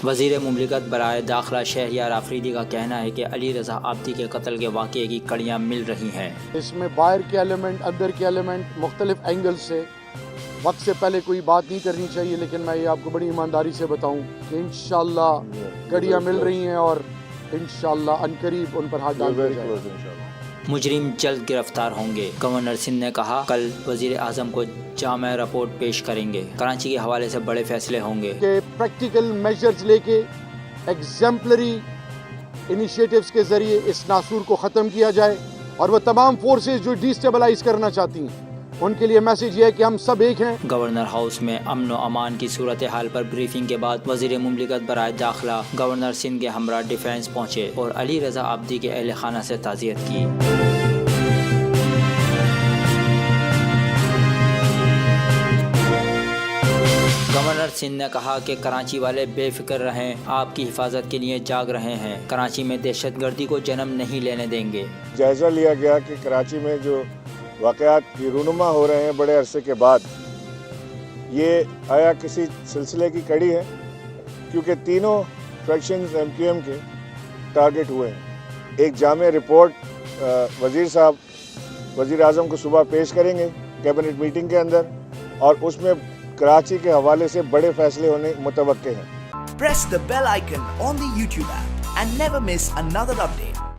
وزیر مملکت برائے داخلہ شہریار آفریدی کا کہنا ہے کہ علی رضا عابدی کے قتل کے واقعے کی کڑیاں مل رہی ہیں۔ اس میں باہر کے ایلیمنٹ، اندر کے ایلیمنٹ، مختلف اینگل سے وقت سے پہلے کوئی بات نہیں کرنی چاہیے، لیکن میں یہ آپ کو بڑی ایمانداری سے بتاؤں کہ انشاءاللہ کڑیاں مل رہی ہیں اور انشاءاللہ عنقریب ان پر ہاتھ ڈال دیا جائے گا۔ مجرم جلد گرفتار ہوں گے، گورنر سندھ نے کہا۔ کل وزیر اعظم کو جامع رپورٹ پیش کریں گے۔ کراچی کے حوالے سے بڑے فیصلے ہوں گے کہ پریکٹیکل میجرز لے کے ایگزمپلری انیشیٹوز کے ذریعے اس ناسور کو ختم کیا جائے، اور وہ تمام فورسز جو ڈیسٹیبلائز کرنا چاہتی ہیں ان کے لیے میسج یہ ہے کہ ہم سب ایک ہیں۔ گورنر ہاؤس میں امن و امان کی صورتحال پر بریفنگ کے بعد وزیر مملکت برائے داخلہ گورنر سندھ کے ہمراہ ڈیفینس پہنچے اور علی رضا عابدی کے اہل خانہ سے تعزیت کی۔ گورنر سندھ نے کہا کہ کراچی والے بے فکر رہیں، آپ کی حفاظت کے لیے جاگ رہے ہیں، کراچی میں دہشت گردی کو جنم نہیں لینے دیں گے۔ جائزہ لیا گیا کہ کراچی میں جو واقعات کی رونما ہو رہے ہیں بڑے عرصے کے بعد، یہ آیا کسی سلسلے کی کڑی ہے، کیونکہ تینوں فریکشنز ایم کیو ایم کے ٹارگٹ ہوئے ہیں۔ ایک جامع رپورٹ وزیر صاحب وزیر اعظم کو صبح پیش کریں گے کیبنٹ میٹنگ کے اندر، اور اس میں کراچی کے حوالے سے بڑے فیصلے ہونے متوقع ہیں۔ Press the bell icon on the YouTube app and never miss another update.